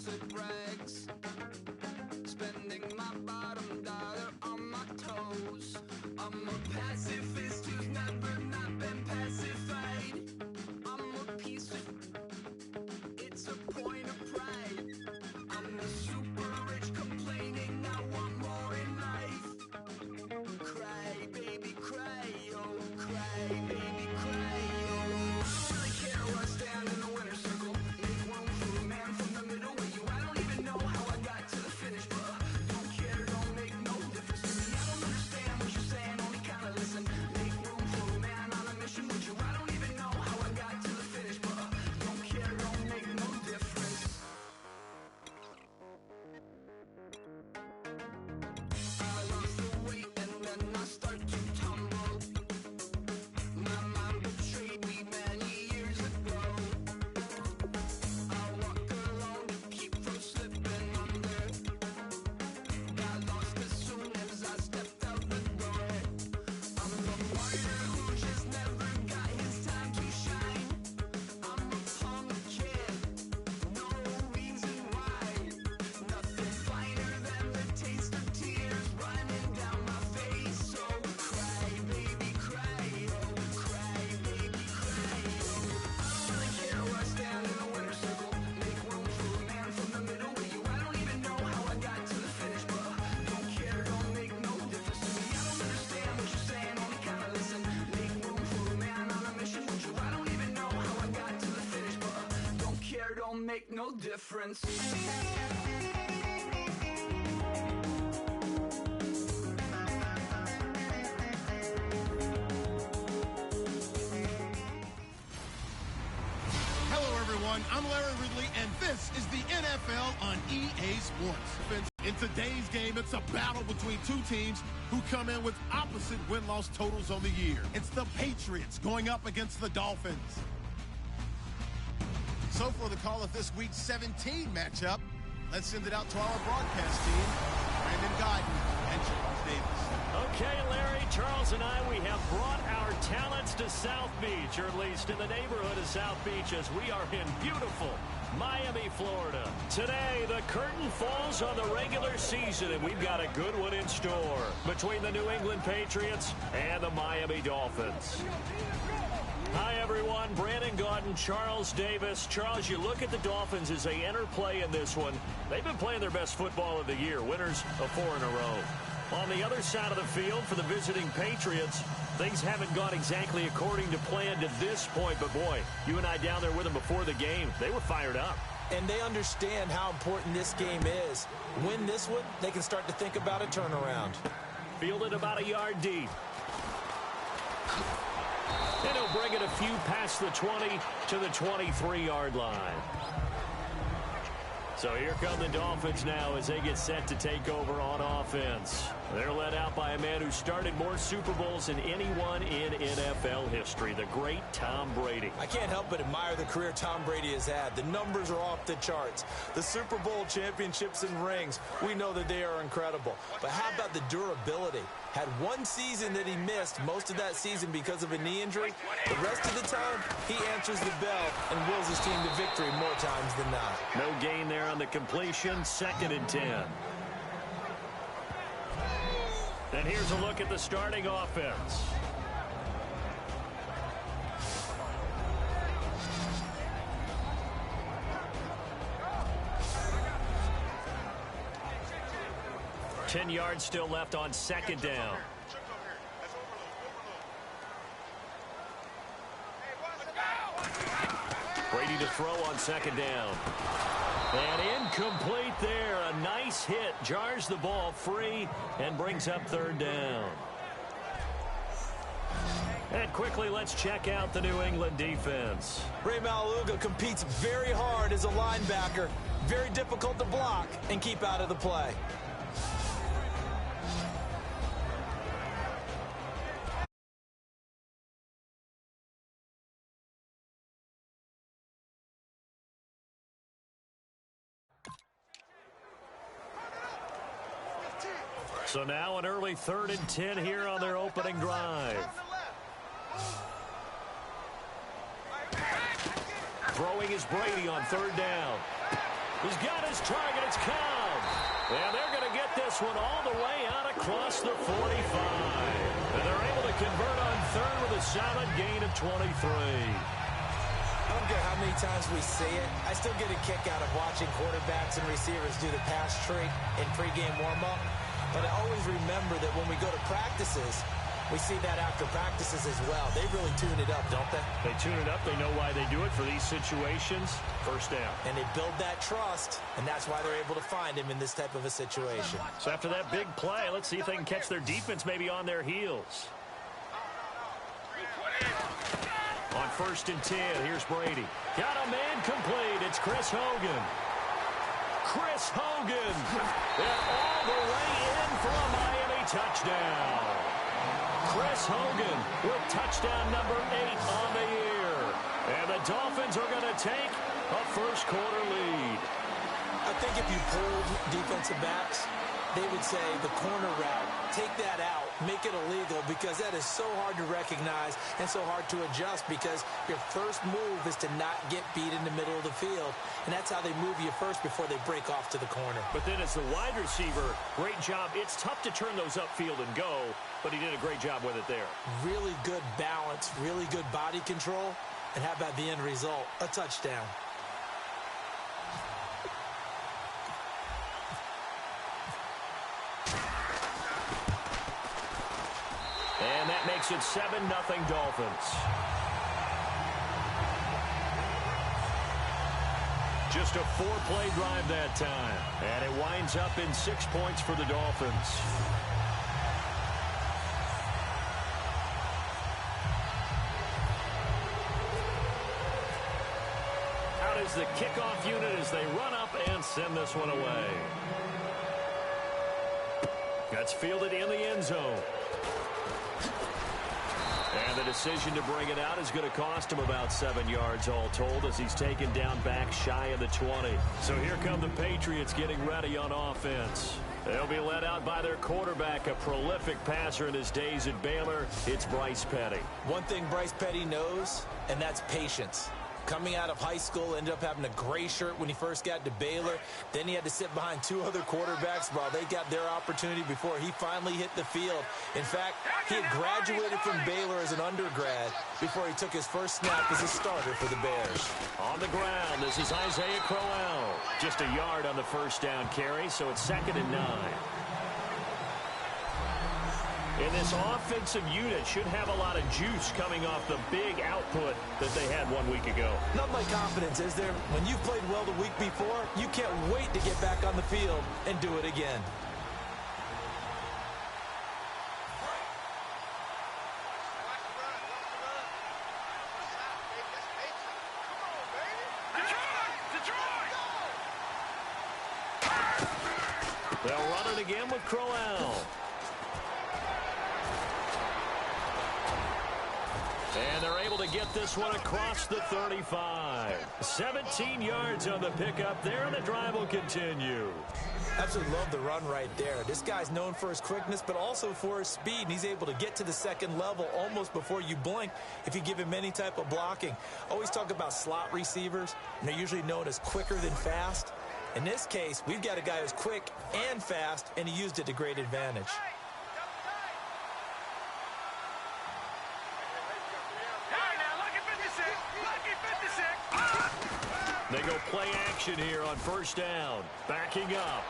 plastic rags, spending my bottom dollar on my toes. I'm a pacifist who's never not been pacified. I'm a piece of, it's a point of pride. I'm the super rich complaining I want more in life. Cry, baby, cry, oh, cry, baby, cry, oh. I don't really care what's down in the winner's circle. Make room for a man from the middle with you. I don't even know how I got to the finish, but don't care, don't make no difference to me. I don't understand what you're saying, only kinda listen. Make room for a man on a mission with you. I don't even know how I got to the finish, but don't care, don't make no difference. I lost the weight and then I start to tumble. My mind betrayed me many years ago. I walk alone to keep from slipping under. Got lost as soon as I stepped out the door. I'm the martyr who just never got his time to shine. I'm a punk kid, no reason why. Nothing finer than the taste of tears running down my face. So cry, baby, cry, oh, cry, baby, cry, oh. I don't really care what's down in the winner's circle. Make room for a man from the middle with you. I don't even know how I got to the finish, but don't care, don't make no difference to me. I don't understand what you're saying, only kinda listen. Make room for a man on a mission with you. I don't even know how I got to the finish, but don't care, don't make no difference. Hello, everyone. I'm Larry Ridley, and this is the NFL on EA Sports. In today's game, it's a battle between two teams who come in with opposite win-loss totals on the year. It's the Patriots going up against the Dolphins. So for the call of this week's 17 matchup, let's send it out to our broadcast team, Brandon Guyton and Charles Davis. Okay, Larry, Charles and I, we have brought our talents to South Beach, or at least in the neighborhood of South Beach, as we are in beautiful Miami, Florida. Today, the curtain falls on the regular season, and we've got a good one in store between the New England Patriots and the Miami Dolphins. Hi, everyone. Brandon Guyton, Charles Davis. Charles, you look at the Dolphins as they enter play in this one. They've been playing their best football of the year, winners of 4 in a row. On the other side of the field for the visiting Patriots, things haven't gone exactly according to plan to this point. But, boy, you and I down there with them before the game, they were fired up. And they understand how important this game is. Win this one, they can start to think about a turnaround. Fielded about a yard deep. And he'll bring it a few past the 20 to the 23-yard line. So here come the Dolphins now as they get set to take over on offense. They're led out by a man who started more Super Bowls than anyone in NFL history, the great Tom Brady. I can't help but admire the career Tom Brady has had. The numbers are off the charts. The Super Bowl championships and rings, we know that they are incredible. But how about the durability? Had one season that he missed, most of that season because of a knee injury. The rest of the time, he answers the bell and wills his team to victory more times than not. No gain there on the completion, 2nd and 10. And here's a look at the starting offense. Ten yards still left on 2nd down. Brady to throw on 2nd down. And incomplete there. A nice hit. Jars the ball free and brings up 3rd down. And quickly, let's check out the New England defense. Ray Maluga competes very hard as a linebacker. Very difficult to block and keep out of the play. So now an early 3rd and 10 here on their opening drive. Throwing is Brady on 3rd down. He's got his target. It's Cobb. And they're going to get this one all the way out across the 45. And they're able to convert on third with a solid gain of 23. I don't care how many times we see it. I still get a kick out of watching quarterbacks and receivers do the pass trick in pregame warm-up. But I always remember that when we go to practices, we see that after practices as well. They really tune it up, don't they? They tune it up. They know why they do it for these situations. First down. And they build that trust, and that's why they're able to find him in this type of a situation. So after that big play, let's see if they can catch their defense maybe on their heels. On 1st and 10, here's Brady. Got a man complete. It's Chris Hogan. Chris Hogan. And all the way in for a Miami touchdown. Chris Hogan with touchdown number 8 on the year. And the Dolphins are going to take a first-quarter lead. I think if you pulled defensive backs, they would say the corner route, take that out, make it illegal, because that is so hard to recognize and so hard to adjust, because your first move is to not get beat in the middle of the field, and that's how they move you first before they break off to the corner. But then as the wide receiver, great job. It's tough to turn those upfield and go, but he did a great job with it there. Really good balance, really good body control, and how about the end result? A touchdown. And that makes it 7-0 Dolphins. Just a 4-play drive that time. And it winds up in 6 points for the Dolphins. Out is the kickoff unit as they run up and send this one away. That's fielded in the end zone. And the decision to bring it out is going to cost him about 7 yards all told, as he's taken down back shy of the 20. So here come the Patriots getting ready on offense. They'll be led out by their quarterback, a prolific passer in his days at Baylor. It's Bryce Petty. One thing Bryce Petty knows, and that's patience. Coming out of high school, ended up having a gray shirt when he first got to Baylor. Then he had to sit behind 2 other quarterbacks while they got their opportunity before he finally hit the field. In fact, he had graduated from Baylor as an undergrad before he took his first snap as a starter for the Bears. On the ground, this is Isaiah Crowell. Just a yard on the first down carry, so it's 2nd and 9. And this offensive unit should have a lot of juice coming off the big output that they had 1 week ago. Not my confidence, is there? When you've played well the week before, you can't wait to get back on the field and do it again. They'll run it again with Crowell. And they're able to get this one across the 35. 17 yards on the pickup there, and the drive will continue. Absolutely love the run right there. This guy's known for his quickness, but also for his speed, and he's able to get to the second level almost before you blink if you give him any type of blocking. Always talk about slot receivers, and they're usually known as quicker than fast. In this case, we've got a guy who's quick and fast, and he used it to great advantage. They go play action here on first down. Backing up.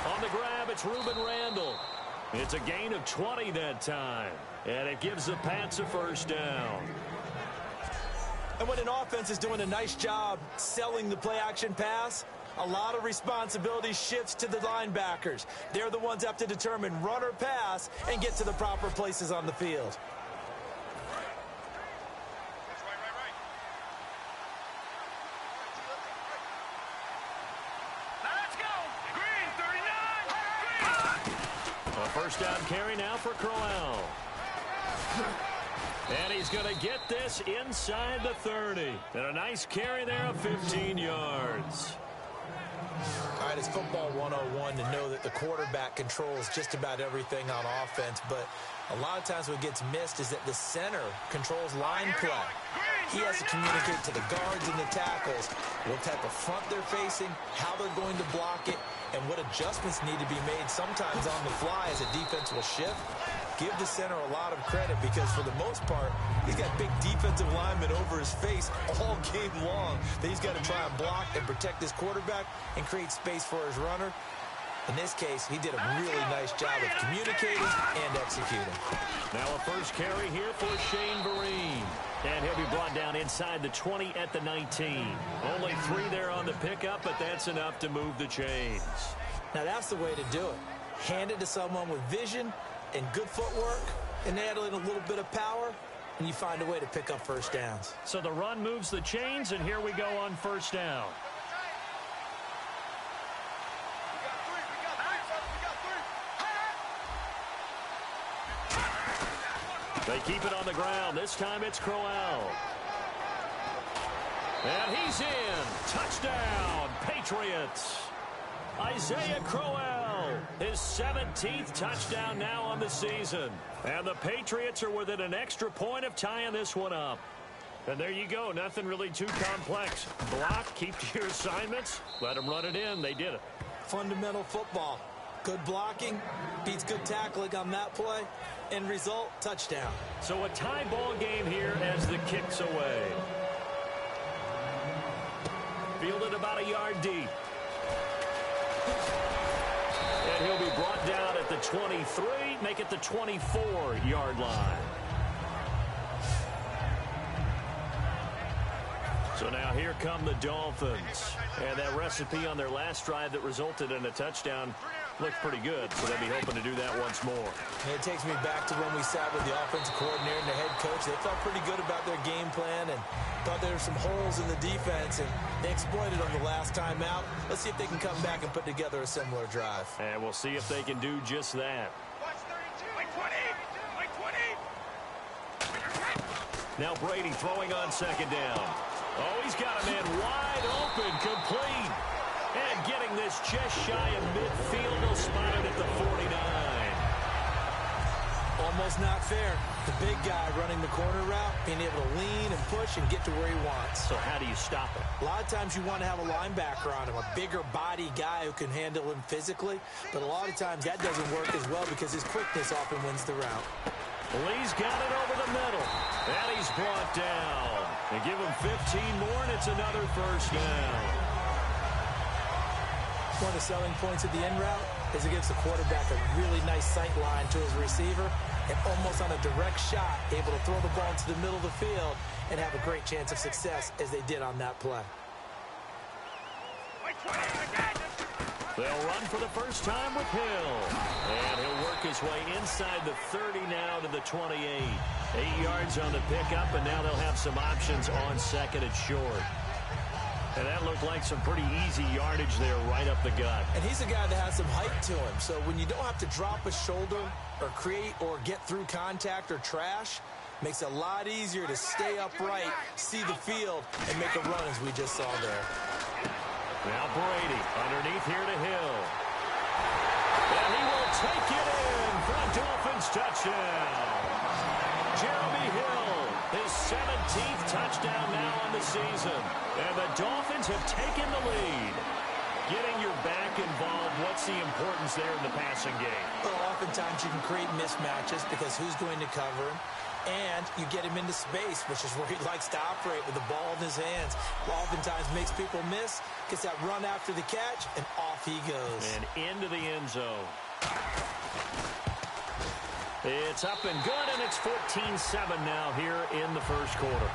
On the grab, it's Reuben Randall. It's a gain of 20 that time. And it gives the Pats a first down. And when an offense is doing a nice job selling the play action pass, a lot of responsibility shifts to the linebackers. They're the ones that have to determine run or pass and get to the proper places on the field. First down carry now for Crowell. And he's going to get this inside the 30. And a nice carry there of 15 yards. All right, it's football 101 to know that the quarterback controls just about everything on offense. But a lot of times what gets missed is that the center controls line play. He has to communicate to the guards and the tackles what type of front they're facing, how they're going to block it, and what adjustments need to be made sometimes on the fly as a defense will shift. Give the center a lot of credit because for the most part, he's got big defensive linemen over his face all game long that he's got to try and block and protect his quarterback and create space for his runner. In this case, he did a really nice job of communicating and executing. Now a first carry here for Shane Vereen. And he'll be brought down inside the 20 at the 19. Only 3 there on the pickup, but that's enough to move the chains. Now that's the way to do it. Hand it to someone with vision and good footwork, and add in a little bit of power, and you find a way to pick up first downs. So the run moves the chains, and here we go on first down. They keep it on the ground. This time it's Crowell. And he's in. Touchdown, Patriots. Isaiah Crowell, his 17th touchdown now on the season. And the Patriots are within an extra point of tying this one up. And there you go. Nothing really too complex. Block, keep to your assignments, let them run it in. They did it. Fundamental football. Good blocking, beats good tackling on that play. End result, touchdown. So a tie ball game here as the kick's away. Fielded about a yard deep. And he'll be brought down at the 23, make it the 24-yard line. So now here come the Dolphins. And that recipe on their last drive that resulted in a touchdown looked pretty good, so they'll be hoping to do that once more. And it takes me back to when we sat with the offensive coordinator and the head coach. They felt pretty good about their game plan and thought there were some holes in the defense, and they exploited them the last time out. Let's see if they can come back and put together a similar drive. And we'll see if they can do just that. Now Brady throwing on second down. Oh, he's got a man wide open, complete. And getting this just shy of midfield, he'll spot it at the 49. Almost not fair. The big guy running the corner route, being able to lean and push and get to where he wants. So how do you stop it? A lot of times you want to have a linebacker on him, a bigger body guy who can handle him physically. But a lot of times that doesn't work as well because his quickness often wins the route. Lee's got it over the middle. And he's brought down. They give him 15 more, and it's another first down. One of the selling points of the end route is it gives the quarterback a really nice sight line to his receiver and almost on a direct shot able to throw the ball into the middle of the field and have a great chance of success as they did on that play. They'll run for the first time with Hill. And he'll work his way inside the 30 now to the 28. 8 yards on the pickup, and now they'll have some options on second and short. And that looked like some pretty easy yardage there right up the gut. And he's a guy that has some height to him. So when you don't have to drop a shoulder or create or get through contact or trash, makes it a lot easier to stay upright, see the field, and make a run as we just saw there. Now Brady underneath here to Hill. And he will take it in for a Dolphins touchdown. Jeremy Hill, his 17th touchdown now on the season. And the Dolphins have taken the lead. Getting your back involved, what's the importance there in the passing game? Well, oftentimes you can create mismatches because who's going to cover him? And you get him into space, which is where he likes to operate with the ball in his hands. Oftentimes makes people miss, gets that run after the catch, and off he goes. And into the end zone. It's up and good, and it's 14-7 now here in the first quarter.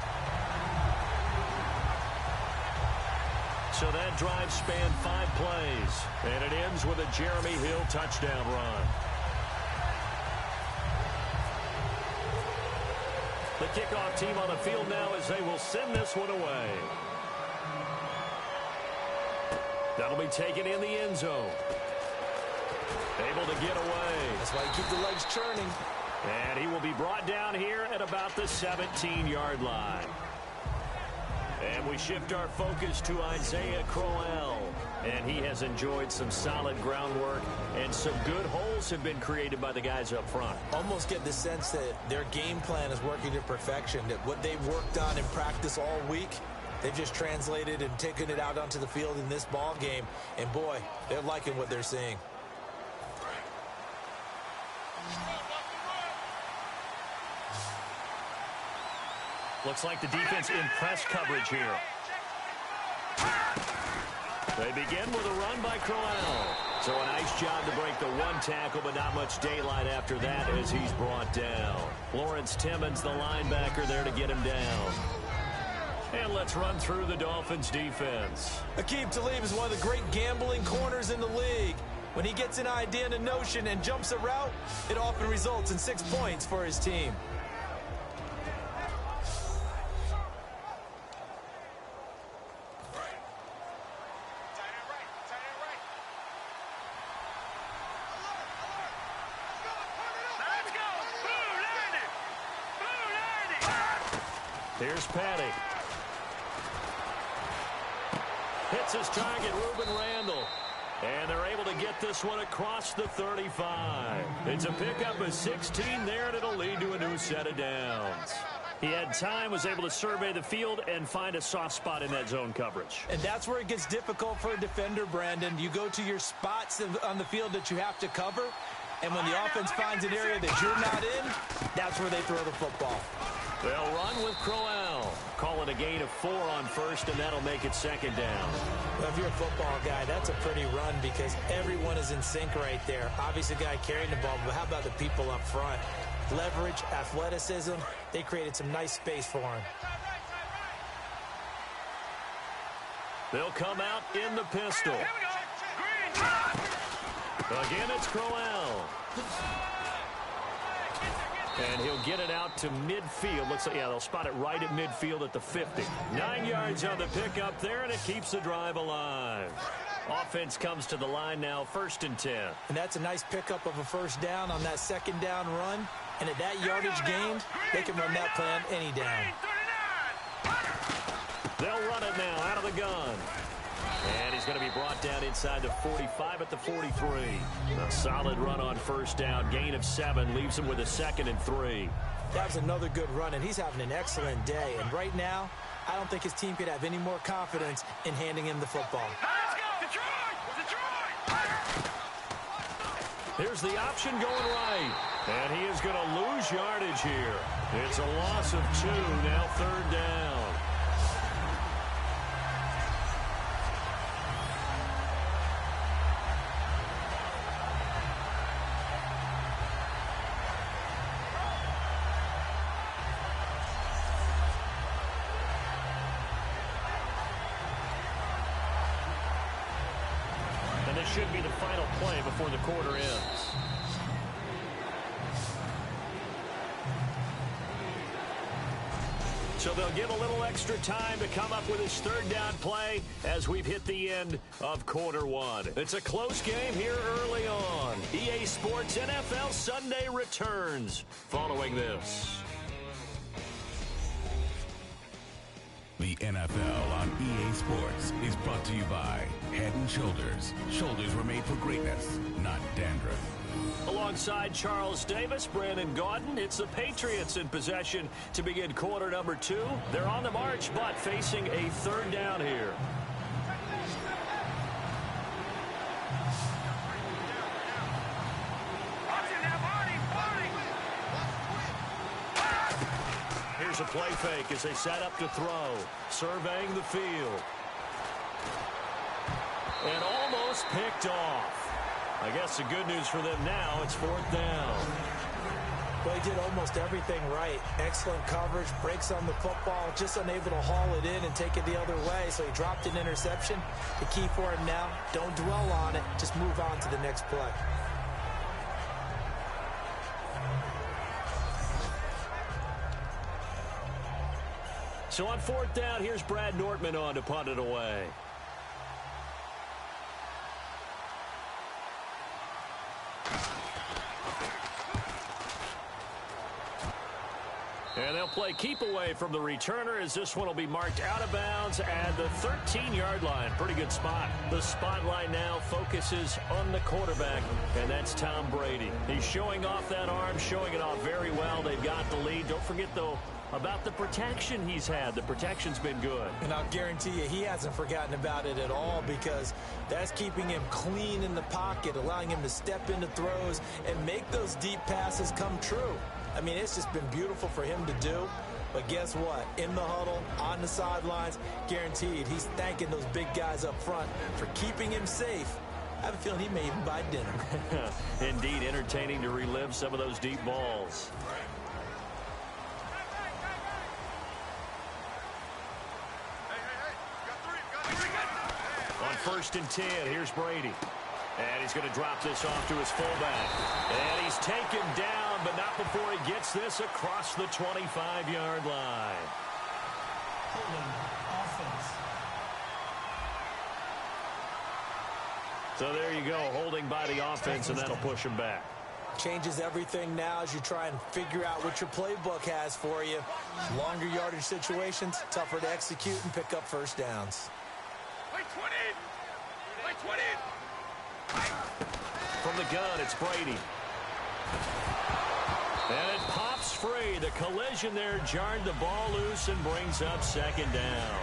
So that drive spanned 5 plays, and it ends with a Jeremy Hill touchdown run. The kickoff team on the field now as they will send this one away. That'll be taken in the end zone. Able to get away. That's why you keep the legs churning. And he will be brought down here at about the 17-yard line. And we shift our focus to Isaiah Crowell. And he has enjoyed some solid groundwork, and some good holes have been created by the guys up front. Almost get the sense that their game plan is working to perfection, that what they've worked on in practice all week, they've just translated and taken it out onto the field in this ball game. And boy, they're liking what they're seeing. Looks like the defense in press coverage here. They begin with a run by Crowell. So a nice job to break the one tackle, but not much daylight after that as he's brought down. Lawrence Timmons, the linebacker, there to get him down. And let's run through the Dolphins' defense. Aqib Talib is one of the great gambling corners in the league. When he gets an idea and a notion and jumps a route, it often results in 6 points for his team. Here's Patty. Hits his target, Reuben Randall. And they're able to get this one across the 35. It's a pickup of 16 there, and it'll lead to a new set of downs. He had time, was able to survey the field and find a soft spot in that zone coverage. And that's where it gets difficult for a defender, Brandon. You go to your spots on the field that you have to cover, and when the offense finds an area that you're not in, that's where they throw the football. They'll run with Crowell. Call it a gain of 4 on first, and that'll make it 2nd down. Well, if you're a football guy, that's a pretty run because everyone is in sync right there. Obviously, the guy carrying the ball, but how about the people up front? Leverage, athleticism, they created some nice space for him. They'll come out in the pistol. Again, it's Crowell. And he'll get it out to midfield. Looks like, yeah, they'll spot it right at midfield at the 50. 9 yards on the pickup there, and it keeps the drive alive. Offense comes to the line now, 1st and 10. And that's a nice pickup of a 1st down on that 2nd down run. And at that yardage gained, they can run that plan any down. They'll run it now out of the gun. And he's going to be brought down inside the 45 at the 43. A solid run on 1st down. Gain of 7 leaves him with a 2nd and 3. That was another good run, and he's having an excellent day. And right now, I don't think his team could have any more confidence in handing him the football. Let's go! Detroit! Here's the option going right. And he is going to lose yardage here. It's a loss of 2, now 3rd down. Should be the final play before the quarter ends. So they'll give a little extra time to come up with his 3rd down play as we've hit the end of quarter 1. It's a close game here early on. EA Sports NFL Sunday returns following this. The NFL on EA Sports is brought to you by Head & Shoulders. Shoulders were made for greatness, not dandruff. Alongside Charles Davis, Brandon Gaudin, it's the Patriots in possession to begin quarter number 2. They're on the march, but facing a 3rd down here. Here's a play fake as they set up to throw. Surveying the field. And almost picked off. I guess the good news for them now, it's 4th down. Well, he did almost everything right. Excellent coverage, breaks on the football, just unable to haul it in and take it the other way, so he dropped an interception. The key for him now, don't dwell on it, just move on to the next play. So on 4th down, here's Brad Nortman on to punt it away. And they'll play keep away from the returner as this one will be marked out of bounds at the 13-yard line. Pretty good spot. The spotlight now focuses on the quarterback, and that's Tom Brady. He's showing off that arm, showing it off very well. They've got the lead. Don't forget, though, about the protection he's had. The protection's been good. And I'll guarantee you he hasn't forgotten about it at all, because that's keeping him clean in the pocket, allowing him to step into throws and make those deep passes come true. I mean, it's just been beautiful for him to do. But guess what? In the huddle, on the sidelines, guaranteed he's thanking those big guys up front for keeping him safe. I have a feeling he may even buy dinner. Indeed, entertaining to relive some of those deep balls. On 1st and 10, here's Brady. And he's going to drop this off to his fullback. And he's taken down, but not before he gets this across the 25-yard line. So there you go, holding by the offense, and that'll push him back. Changes everything now as you try and figure out what your playbook has for you. Longer yardage situations, tougher to execute and pick up first downs. From the gun, it's Brady. And it pops free. The collision there jarred the ball loose and brings up 2nd down.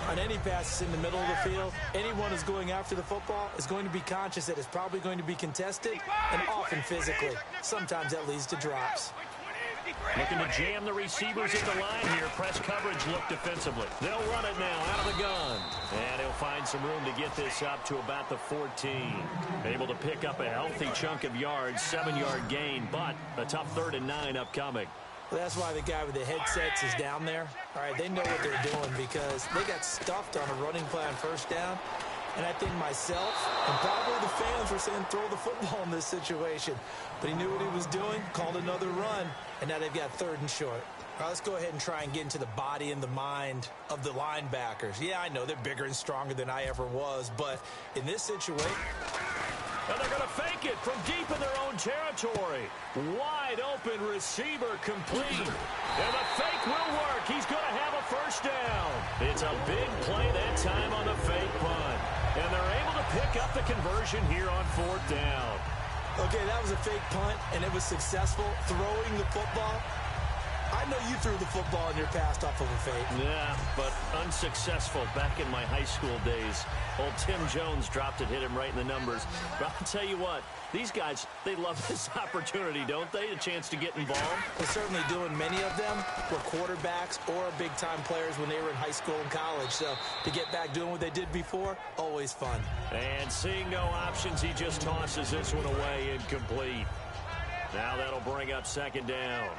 On any passes in the middle of the field, anyone who's going after the football is going to be conscious that it's probably going to be contested, and often physically. Sometimes that leads to drops. Looking to jam the receivers at the line here. Press coverage look defensively. They'll run it now out of the gun. And he'll find some room to get this up to about the 14. Able to pick up a healthy chunk of yards, 7-yard gain, but a tough 3rd and 9 upcoming. Well, that's why the guy with the headsets is down there. All right, they know what they're doing because they got stuffed on a running play on 1st down. And I think myself and probably the fans were saying throw the football in this situation. But he knew what he was doing, called another run, and now they've got 3rd and short. All right, let's go ahead and try and get into the body and the mind of the linebackers. Yeah, I know they're bigger and stronger than I ever was, but in this situation... And they're going to fake it from deep in their own territory. Wide open receiver complete. And the fake will work. He's going to have a 1st down. It's a big play that time on the fake punt. And they're able to pick up the conversion here on 4th down. Okay, that was a fake punt, and it was successful throwing the football. I know you threw the football in your past off of a fake. Yeah, but unsuccessful back in my high school days. Old Tim Jones dropped it, hit him right in the numbers. But I'll tell you what, these guys, they love this opportunity, don't they? A chance to get involved. They're certainly doing. Many of them were quarterbacks or big-time players when they were in high school and college. So to get back doing what they did before, always fun. And seeing no options, he just tosses this one away incomplete. Now that'll bring up 2nd down.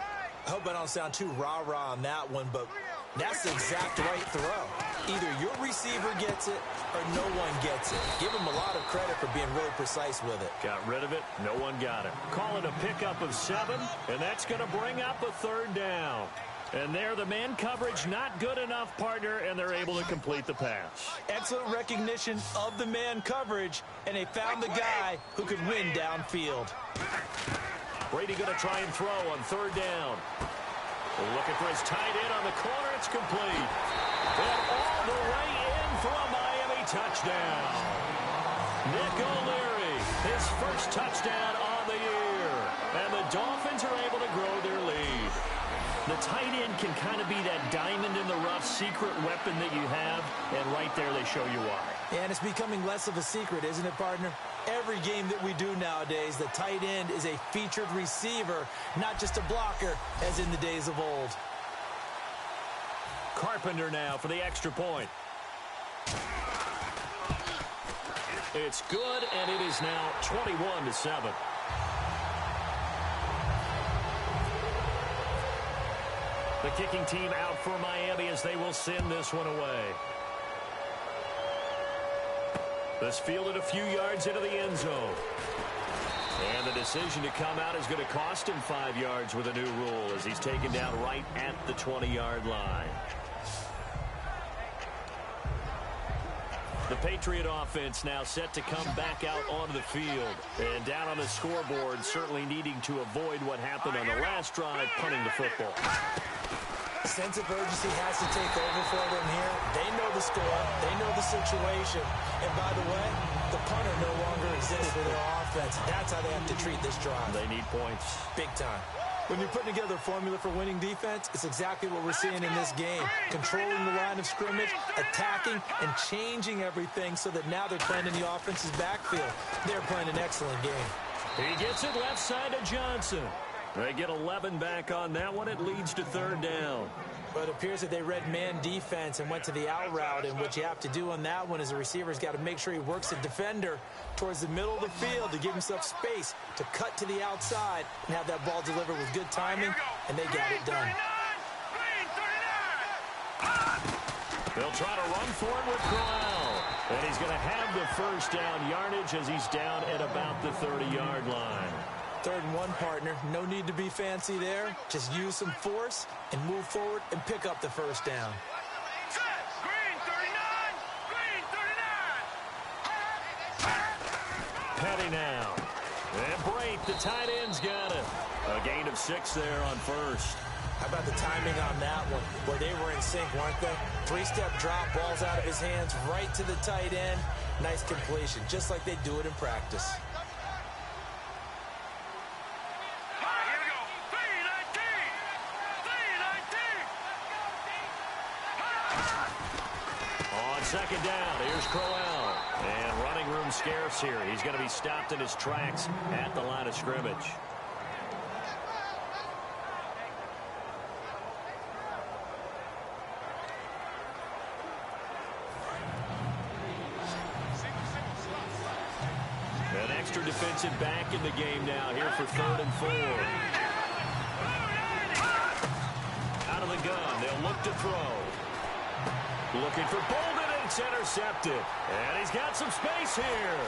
I hope I don't sound too rah-rah on that one, but that's the exact right throw. Either your receiver gets it or no one gets it. Give him a lot of credit for being really precise with it. Got rid of it. No one got it. Call it a pickup of 7, and that's going to bring up a 3rd down. And there, the man coverage not good enough, partner, and they're able to complete the pass. Excellent recognition of the man coverage, and they found the guy who could win downfield. Brady going to try and throw on 3rd down. Looking for his tight end on the corner. It's complete. And all the way in for a Miami touchdown. Nick O'Leary, his 1st touchdown on the year. And the Dolphins are able to grow their lead. The tight end can kind of be that diamond in the rough secret weapon that you have. And right there they show you why. And it's becoming less of a secret, isn't it, partner? Every game that we do nowadays, the tight end is a featured receiver, not just a blocker, as in the days of old. Carpenter now for the extra point. It's good, and it is now 21-7. The kicking team out for Miami as they will send this one away. This fielded a few yards into the end zone. And the decision to come out is going to cost him 5 yards with a new rule as he's taken down right at the 20-yard line. The Patriot offense now set to come back out onto the field. And down on the scoreboard, certainly needing to avoid what happened on the last drive, punting the football. Sense of urgency has to take over for them here. They know the score. They know the situation. And by the way, the punter no longer exists for their offense. That's how they have to treat this drive. They need points. Big time. When you're putting together a formula for winning defense, it's exactly what we're seeing in this game. Controlling the line of scrimmage, attacking, and changing everything so that now they're playing in the offense's backfield. They're playing an excellent game. He gets it left side to Johnson. They get 11 back on that one. It leads to third down. But it appears that they read man defense and went to the out route. And what you have to do on that one is the receiver's got to make sure he works the defender towards the middle of the field to give himself space to cut to the outside and have that ball delivered with good timing. And they got it done. They'll try to run for it with Crowell. And he's going to have the first down yardage as he's down at about the 30-yard line. 3rd and 1, partner. No need to be fancy there. Just use some force and move forward and pick up the first down. Petty now. And Brate, the tight end's got it. A gain of 6 there on first. How about the timing on that one? Where they were in sync, weren't they? 3-step drop, balls out of his hands, right to the tight end. Nice completion, just like they do it in practice. Second down, here's Crowell. And running room scarce here. He's going to be stopped in his tracks at the line of scrimmage. An extra defensive back in the game now here for 3rd and 4. Out of the gun, they'll look to throw. Looking for Bolden, and it's intercepted. And he's got some space here.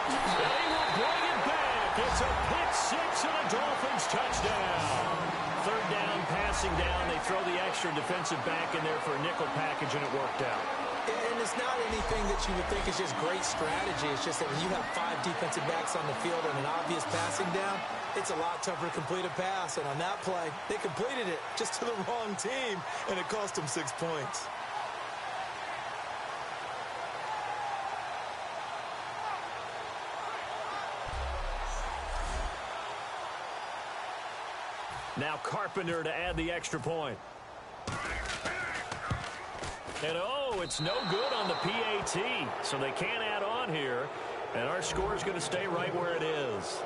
And he will bring it back. It's a pick 6 and a Dolphins touchdown. 3rd down, passing down. They throw the extra defensive back in there for a nickel package, and it worked out. And it's not anything that you would think is just great strategy. It's just that when you have 5 defensive backs on the field and an obvious passing down, it's a lot tougher to complete a pass. And on that play, they completed it just to the wrong team, and it cost them 6 points. Now Carpenter to add the extra point. And oh, it's no good on the PAT. So they can't add on here. And our score is going to stay right where it is.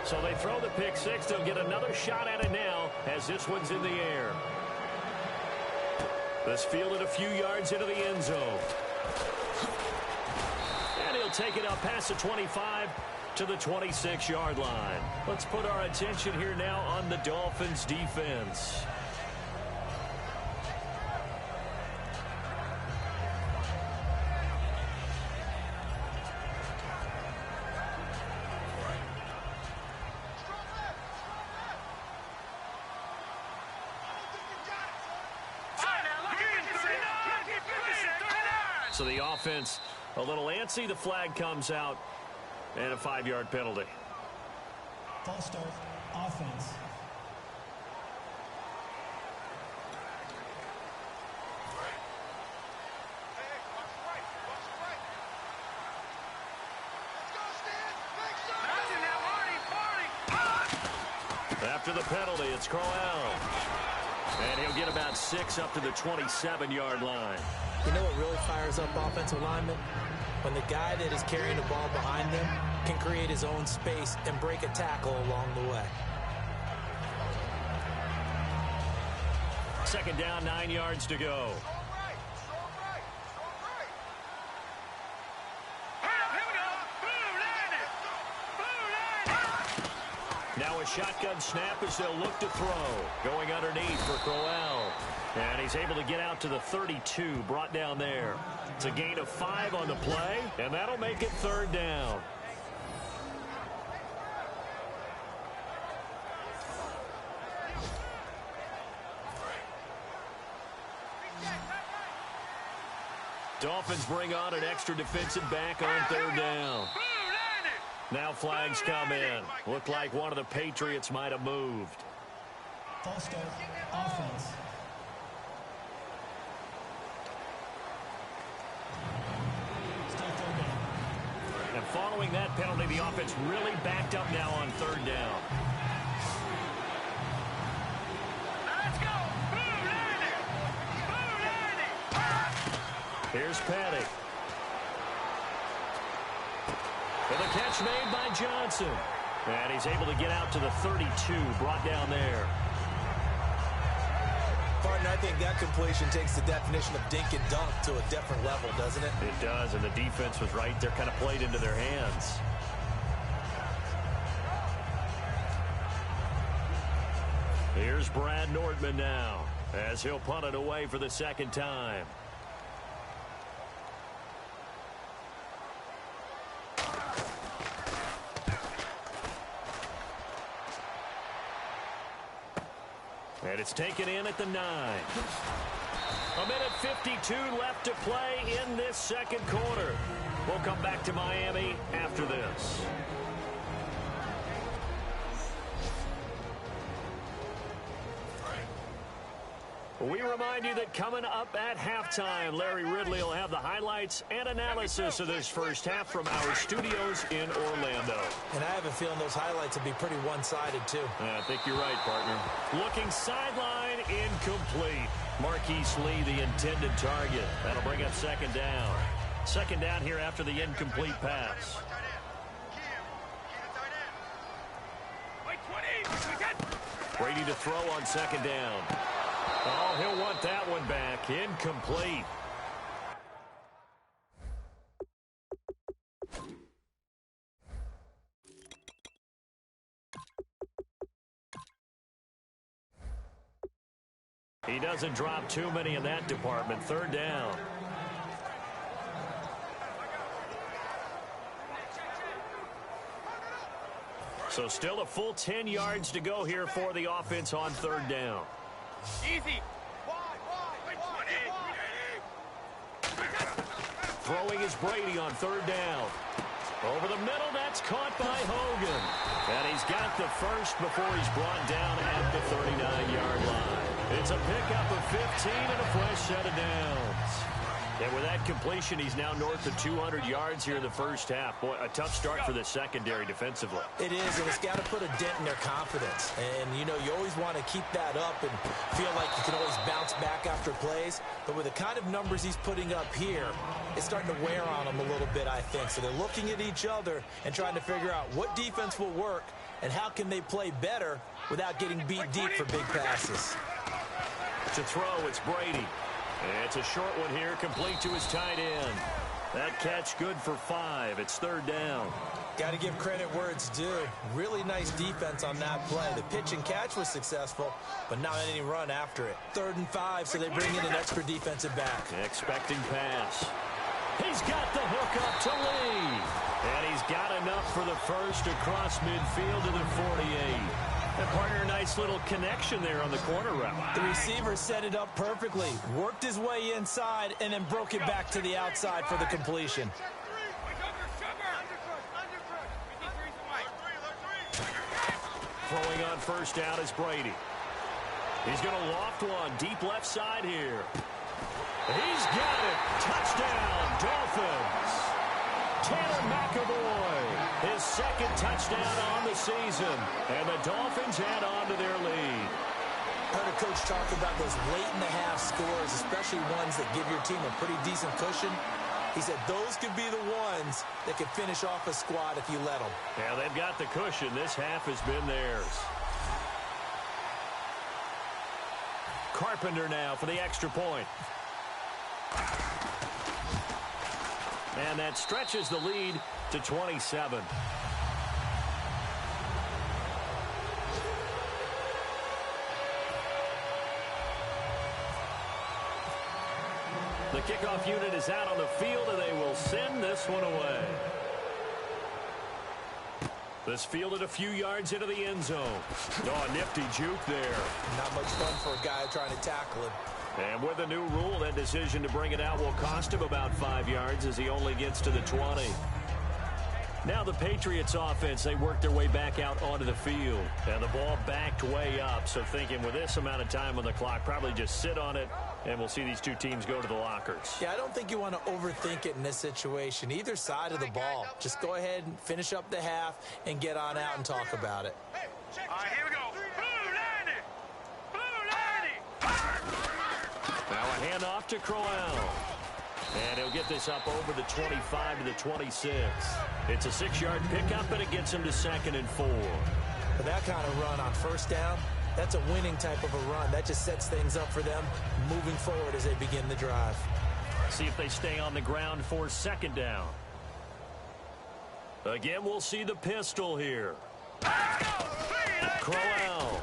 So they throw the pick 6. They'll get another shot at it now as this one's in the air. This fielded a few yards into the end zone. And he'll take it up past the 25 to the 26-yard line. Let's put our attention here now on the Dolphins defense. So the offense a little antsy. The flag comes out and a 5-yard penalty. False start, offense. After the penalty, it's Crowell. And he'll get about 6 up to the 27-yard line. You know what really fires up offensive linemen? When the guy that is carrying the ball behind them can create his own space and break a tackle along the way. Second down, 9 yards to go. Now a shotgun snap as they'll look to throw. Going underneath for Crowell. And he's able to get out to the 32, brought down there. It's a gain of 5 on the play, and that'll make it 3rd down. Dolphins bring on an extra defensive back on third down. Now flags come in. Looked like one of the Patriots might have moved. False start, offense. Still third down. And following that penalty, the offense really backed up now on third down. Let's go! Here's Petty. And the catch made by Johnson. And he's able to get out to the 32, brought down there. Partner, I think that completion takes the definition of dink and dunk to a different level, doesn't it? It does, and the defense was right there, kind of played into their hands. Here's Brad Nordman now, as he'll punt it away for the second time. And it's taken in at the 9. A minute 52 left to play in this second quarter. We'll come back to Miami after this. We remind you that coming up at halftime, Larry Ridley will have the highlights and analysis of this first half from our studios in Orlando. And I have a feeling those highlights will be pretty one-sided, too. I think you're right, partner. Looking sideline, incomplete. Marquise Lee, the intended target. That'll bring up second down. Second down here after the incomplete pass. Brady to throw on second down. Oh, he'll want that one back. Incomplete. He doesn't drop too many in that department. Third down. So still a full 10 yards to go here for the offense on third down. Easy. Throwing is Brady on third down. Over the middle, that's caught by Hogan. And he's got the first before he's brought down at the 39-yard line. It's a pickup of 15 and a fresh set of downs. And with that completion, he's now north of 200 yards here in the first half. Boy, a tough start for the secondary defensively. It is, and it's got to put a dent in their confidence. And, you know, you always want to keep that up and feel like you can always bounce back after plays. But with the kind of numbers he's putting up here, it's starting to wear on them a little bit, I think. So they're looking at each other and trying to figure out what defense will work and how can they play better without getting beat deep for big passes. To throw, it's Brady. It's a short one here, complete to his tight end. That catch good for 5. It's third down. Got to give credit where it's due. Really nice defense on that play. The pitch and catch was successful, but not any run after it. 3rd and 5, so they bring in an extra defensive back. Expecting pass. He's got the hook up to Lee. And he's got enough for the first across midfield to the 48. And partner, a nice little connection there on the corner route. The receiver set it up perfectly, worked his way inside, and then broke it back to the outside for the completion. Throwing on first down is Brady. He's going to loft one deep left side here. He's got it. Touchdown, Dolphins. Tanner McAvoy, his second touchdown on the season. And the Dolphins add on to their lead. Heard a coach talk about those late-in-the-half scores, especially ones that give your team a pretty decent cushion. He said those could be the ones that could finish off a squad if you let them. Yeah, they've got the cushion. This half has been theirs. Carpenter now for the extra point. And that stretches the lead to 27. The kickoff unit is out on the field, and they will send this one away. This fielded a few yards into the end zone. Oh, nifty juke there. Not much fun for a guy trying to tackle him. And with the new rule, that decision to bring it out will cost him about 5 yards as he only gets to the 20. Now the Patriots offense, they work their way back out onto the field. And the ball backed way up. So thinking with this amount of time on the clock, probably just sit on it, and we'll see these two teams go to the lockers. Yeah, I don't think you want to overthink it in this situation. Either side of the ball. Just go ahead and finish up the half and get on out and talk about it. All right, here we go. Blue 90. Now a handoff to Crowell. And he'll get this up over the 25 to the 26. It's a 6-yard pickup, and it gets him to 2nd and 4. But that kind of run on first down, that's a winning type of a run. That just sets things up for them moving forward as they begin the drive. See if they stay on the ground for 2nd down. Again, we'll see the pistol here. Crowell.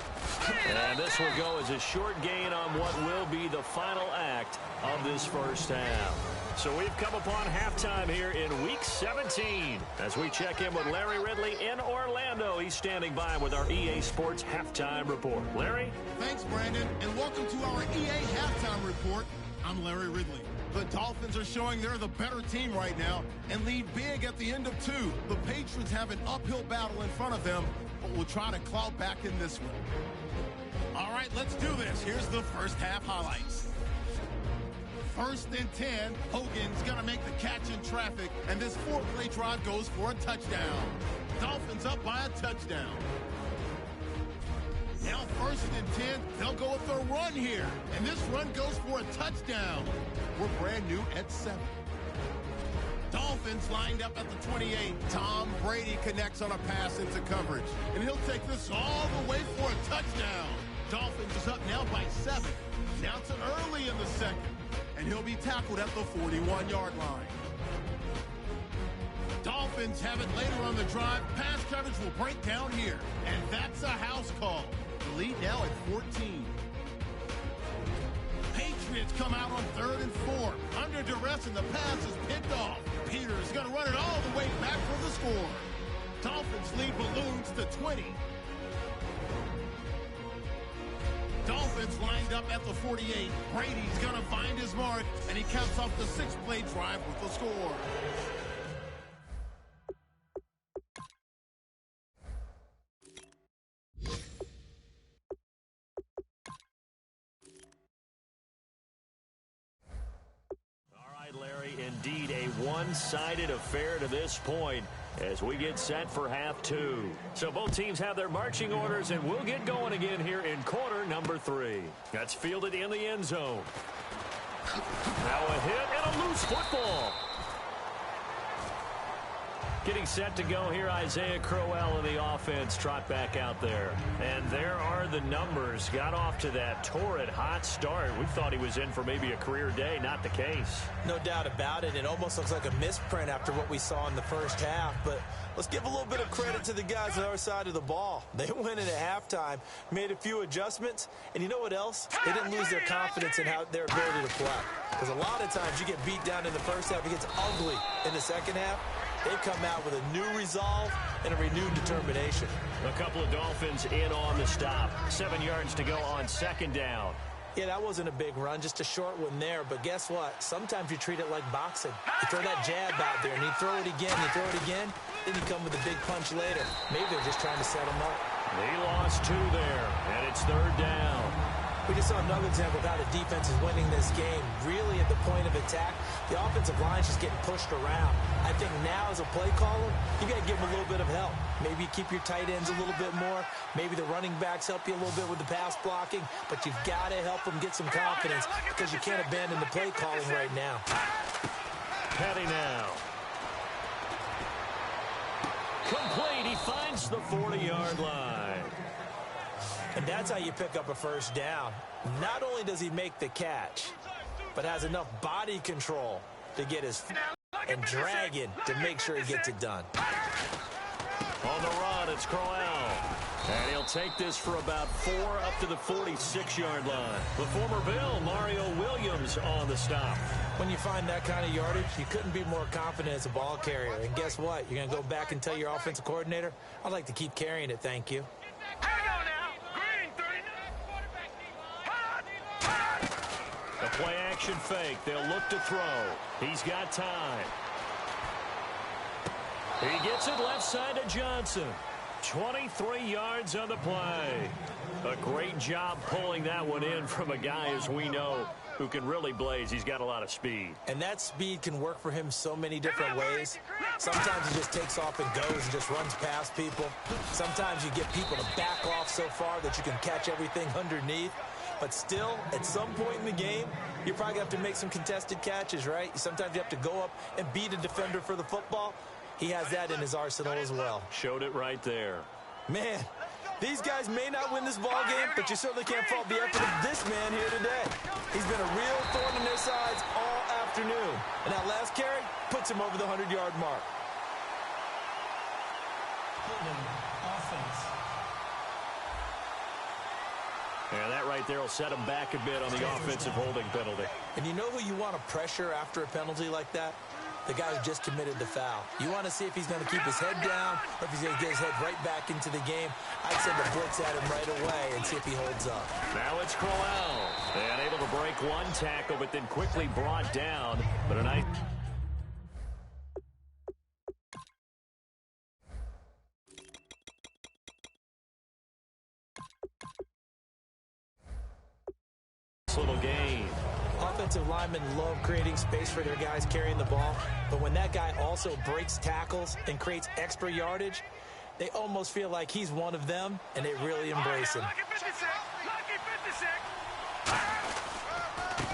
And this will go as a short gain on what will be the final act of this first half. So we've come upon halftime here in Week 17. As we check in with Larry Ridley in Orlando, he's standing by with our EA Sports Halftime Report. Larry? Thanks, Brandon, and welcome to our EA Halftime Report. I'm Larry Ridley. The Dolphins are showing they're the better team right now and lead big at the end of 2. The Patriots have an uphill battle in front of them, but will try to claw back in this one. All right, let's do this. Here's the first half highlights. 1st and 10, Hogan's going to make the catch in traffic, and this 4-play drive goes for a touchdown. Dolphins up by a touchdown. Now 1st and 10, they'll go with their run here, and this run goes for a touchdown. We're brand new at 7. Dolphins lined up at the 28. Tom Brady connects on a pass into coverage, and he'll take this all the way for a touchdown. Dolphins is up now by 7. Now to early in the 2nd, and he'll be tackled at the 41-yard line. Dolphins have it later on the drive. Pass coverage will break down here, and that's a house call. The lead now at 14. Patriots come out on 3rd and 4. Under duress, and the pass is picked off. Peters going to run it all the way back for the score. Dolphins lead balloons to 20. Dolphins lined up at the 48. Brady's going to find his mark, and he caps off the 6-play drive with the score. Indeed, a one-sided affair to this point as we get set for half 2. So both teams have their marching orders, and we'll get going again here in quarter number 3. That's fielded in the end zone. Now a hit and a loose football. Getting set to go here, Isaiah Crowell in the offense. Trot back out there. And there are the numbers. Got off to that torrid hot start. We thought he was in for maybe a career day. Not the case. No doubt about it. It almost looks like a misprint after what we saw in the first half. But let's give a little bit of credit to the guys on our side of the ball. They went in at halftime, made a few adjustments. And you know what else? They didn't lose their confidence in their ability to play. Because a lot of times you get beat down in the first half. It gets ugly in the second half. They've come out with a new resolve and a renewed determination. A couple of Dolphins in on the stop. 7 yards to go on 2nd down. Yeah, that wasn't a big run, just a short one there. But guess what? Sometimes you treat it like boxing. You throw that jab out there, and you throw it again, then you come with a big punch later. Maybe they're just trying to set him up. They lost 2 there, and it's 3rd down. We just saw another example of how the defense is winning this game. Really at the point of attack, the offensive line's just getting pushed around. I think now as a play caller, you got to give them a little bit of help. Maybe you keep your tight ends a little bit more. Maybe the running backs help you a little bit with the pass blocking. But you've got to help them get some confidence because you can't abandon the play calling right now. Petty now. Complete. He finds the 40-yard line. And that's how you pick up a first down. Not only does he make the catch, but has enough body control to get his and drag it to make sure he gets it done. On the run, it's Crowell. And he'll take this for about 4 up to the 46-yard line. The former Bill, Mario Williams, on the stop. When you find that kind of yardage, you couldn't be more confident as a ball carrier. And guess what? You're going to go back and tell your offensive coordinator, I'd like to keep carrying it, thank you. The play action fake. They'll look to throw. He's got time. He gets it left side to Johnson. 23 yards on the play. A great job pulling that one in from a guy, as we know, who can really blaze. He's got a lot of speed. And that speed can work for him so many different ways. Sometimes he just takes off and goes and just runs past people. Sometimes you get people to back off so far that you can catch everything underneath. But still, at some point in the game, you're probably going to have to make some contested catches, right? Sometimes you have to go up and beat a defender for the football. He has that in his arsenal as well. Showed it right there. Man, these guys may not win this ball game, but you certainly can't fault the effort of this man here today. He's been a real thorn in their sides all afternoon. And that last carry puts him over the 100-yard mark. Offense. And that right there will set him back a bit on the offensive holding penalty. And you know who you want to pressure after a penalty like that? The guy who just committed the foul. You want to see if he's going to keep his head down or if he's going to get his head right back into the game. I'd send a blitz at him right away and see if he holds up. Now it's Crowell. And able to break one tackle, but then quickly brought down. But a nice... little game. Offensive linemen love creating space for their guys carrying the ball, but when that guy also breaks tackles and creates extra yardage, they almost feel like he's one of them, and they really embrace him.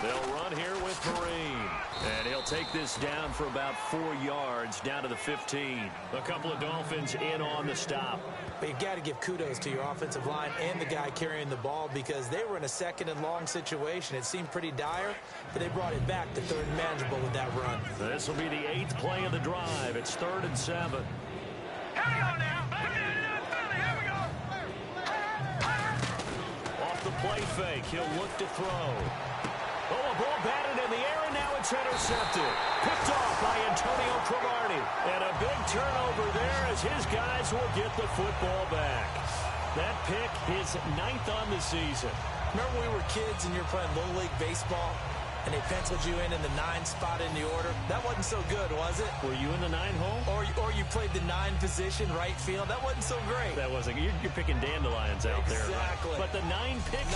They'll run here with Marine. And he'll take this down for about 4 yards, down to the 15. A couple of Dolphins in on the stop. But you've got to give kudos to your offensive line and the guy carrying the ball because they were in a second and long situation. It seemed pretty dire, but they brought it back to third and manageable with that run. This will be the 8th play of the drive. It's 3rd and 7. Here we go now. Here we go. Off the play fake, he'll look to throw. Oh, a ball batted in the air, and now it's intercepted. Picked off by Antonio Cromartie. And a big turnover there as his guys will get the football back. That pick is 9th on the season. Remember when we were kids and you were playing Little League Baseball, and they penciled you in the 9 spot in the order? That wasn't so good, was it? Were you in the 9 hole? Or you played the 9 position, right field. That wasn't so great. That wasn't. You're picking dandelions out there. Exactly. Right? But the 9 picks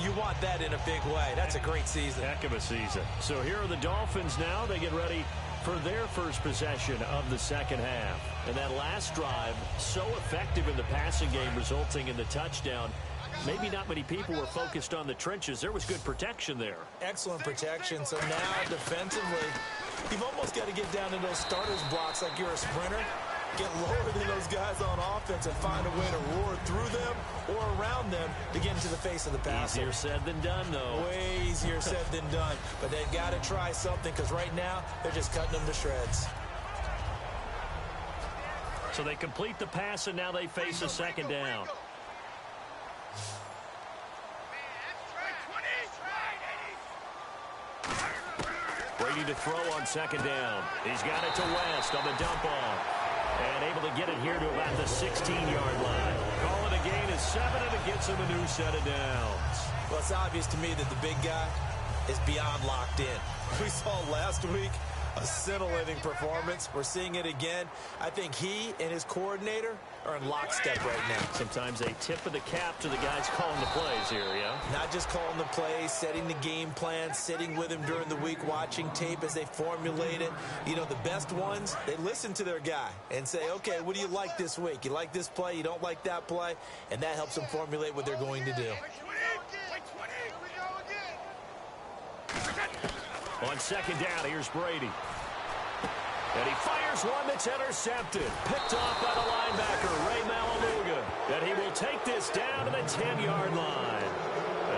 you want that in a big way. That's a great season. Heck of a season. So here are the Dolphins now. They get ready for their first possession of the second half. And that last drive, so effective in the passing game, resulting in the touchdown. Maybe not many people were focused on the trenches. There was good protection there. Excellent protection. So now defensively, you've almost got to get down to those starters blocks like you're a sprinter. Get lower than those guys on offense and find a way to roar through them or around them to get into the face of the passer. Easier said than done, though. Way easier said than done. But they've got to try something because right now they're just cutting them to shreds. So they complete the pass, and now they face a second down. Brady to throw on second down. He's got it to West on the dump off. And able to get it here to about the 16-yard line. Call it a gain of 7, and it gets him a new set of downs. Well, it's obvious to me that the big guy is beyond locked in. We saw last week a scintillating performance. We're seeing it again. I think he and his coordinator are in lockstep right now. Sometimes a tip of the cap to the guys calling the plays here, yeah? Not just calling the plays, setting the game plan, sitting with him during the week, watching tape as they formulate it. You know, the best ones, they listen to their guy and say, okay, what do you like this week? You like this play? You don't like that play? And that helps them formulate what they're going to do. On second down, here's Brady. And he fires one that's intercepted. Picked off by the linebacker, Ray Malaluga. And he will take this down to the 10-yard line.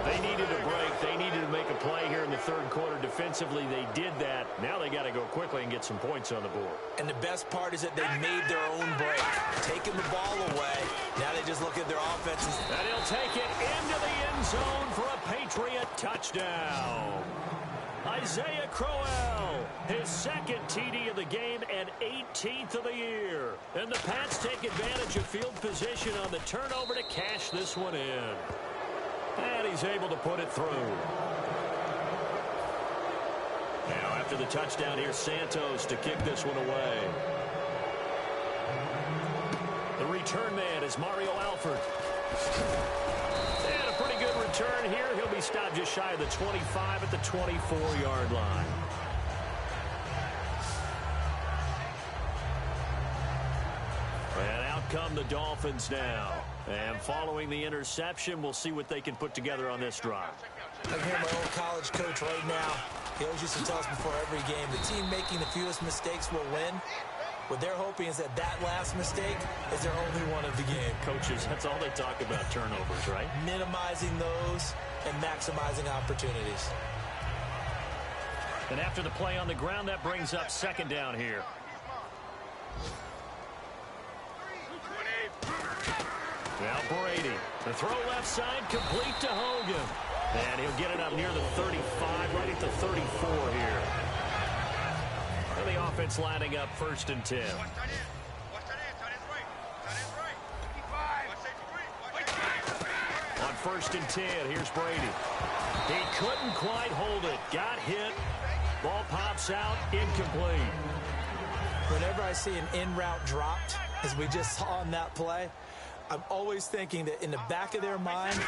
They needed a break. They needed to make a play here in the third quarter defensively. defensively they did that. Now they got to go quickly and get some points on the board. And the best part is that they made their own break, taking the ball away. Now they just look at their offenses. And he'll take it into the end zone for a Patriot touchdown. Isaiah Crowell, his second TD of the game and 18th of the year. And the Pats take advantage of field position on the turnover to cash this one in. And he's able to put it through. Now after the touchdown, here's Santos to kick this one away. The return man is Mario Alford. And a pretty good return here. He'll be stopped just shy of the 25 at the 24-yard line. And out come the Dolphins now. And following the interception, we'll see what they can put together on this drive. I hear my old college coach right now. He always used to tell us before every game, the team making the fewest mistakes will win. What they're hoping is that that last mistake is their only one of the game. Coaches, that's all they talk about, turnovers, right? Minimizing those and maximizing opportunities. And after the play on the ground, that brings up second down here. Now Brady. The throw left side, complete to Hogan. And he'll get it up near the 35, right at the 34 here. And the offense lining up 1st and 10. On 1st and 10, here's Brady. He couldn't quite hold it. Got hit. Ball pops out, incomplete. Whenever I see an in-route dropped, as we just saw on that play, I'm always thinking that in the back of their mind,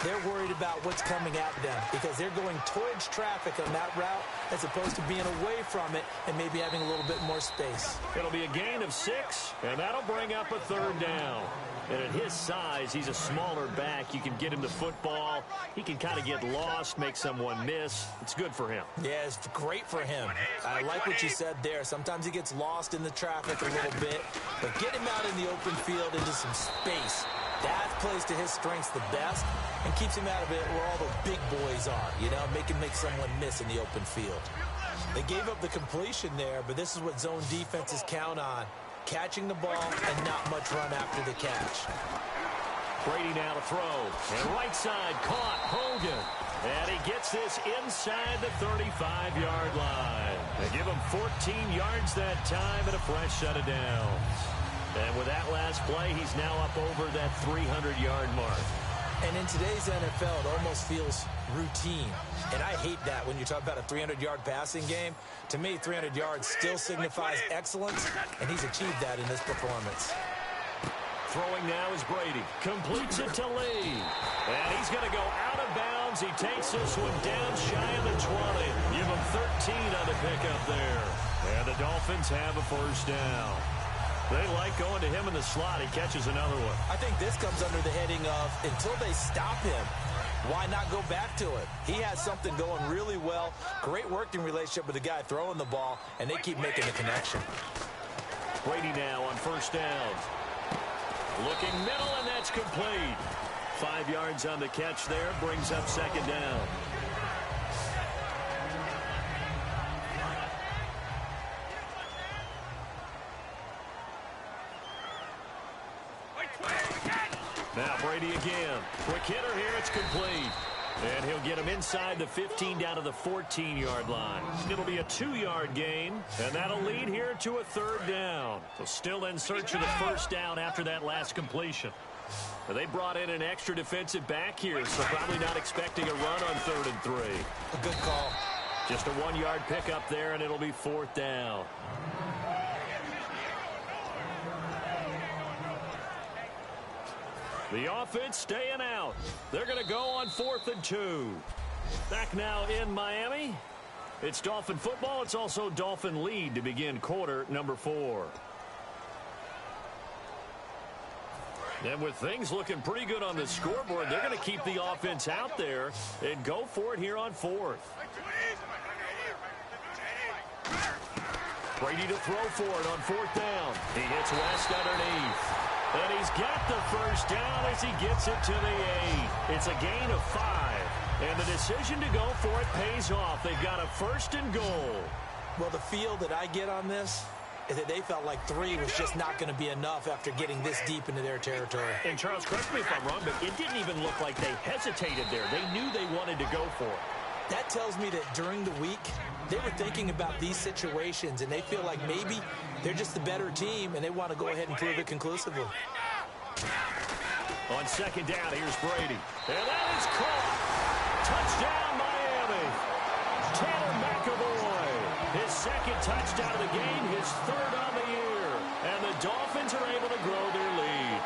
they're worried about what's coming at them because they're going towards traffic on that route as opposed to being away from it and maybe having a little bit more space. It'll be a gain of 6, and that'll bring up a 3rd down. And at his size, he's a smaller back. You can get him the football. He can kind of get lost, make someone miss. It's good for him. Yeah, it's great for him. I like what you said there. Sometimes he gets lost in the traffic a little bit, but get him out in the open field into some space. That plays to his strengths the best and keeps him out of it where all the big boys are, you know, make someone miss in the open field. They gave up the completion there, but this is what zone defenses count on. Catching the ball and not much run after the catch. Brady now to throw. And right side caught Hogan. And he gets this inside the 35-yard line. They give him 14 yards that time and a fresh set of downs. And with that last play, he's now up over that 300-yard mark. And in today's NFL, it almost feels routine. And I hate that when you talk about a 300-yard passing game. To me, 300 yards still signifies excellence, and he's achieved that in this performance. Throwing now is Brady. Completes it to Lee. And he's going to go out of bounds. He takes this one down shy of the 20. Give him 13 on the pickup there. And the Dolphins have a 1st down. They like going to him in the slot. He catches another one. I think this comes under the heading of until they stop him, why not go back to it? He has something going really well. Great working relationship with the guy throwing the ball, and they keep making the connection. Brady now on 1st down. Looking middle, and that's complete. 5 yards on the catch there. Brings up 2nd down. Now Brady again. Quick hitter here. It's complete. And he'll get him inside the 15 down to the 14-yard line. It'll be a 2-yard gain, and that'll lead here to a 3rd down. So still in search of the 1st down after that last completion. Now they brought in an extra defensive back here, so probably not expecting a run on 3rd and 3. A good call. Just a 1-yard pickup there, and it'll be 4th down. The offense staying out. They're going to go on 4th and 2. Back now in Miami. It's Dolphin football. It's also Dolphin lead to begin quarter number 4. And with things looking pretty good on the scoreboard, they're going to keep the offense out there and go for it here on 4th. Brady to throw for it on 4th down. He hits West underneath. And he's got the 1st down as he gets it to the 8. It's a gain of 5. And the decision to go for it pays off. They've got a 1st and goal. Well, the feel that I get on this is that they felt like 3 was just not going to be enough after getting this deep into their territory. And Charles, correct me if I'm wrong, but it didn't even look like they hesitated there. They knew they wanted to go for it. That tells me that during the week, they were thinking about these situations, and they feel like maybe they're just the better team, and they want to go ahead and prove it conclusively. On 2nd down, here's Brady. And that is caught. Touchdown, Miami. Tanner McAvoy. His 2nd touchdown of the game, his 3rd on the year. And the Dolphins are able to grow their lead.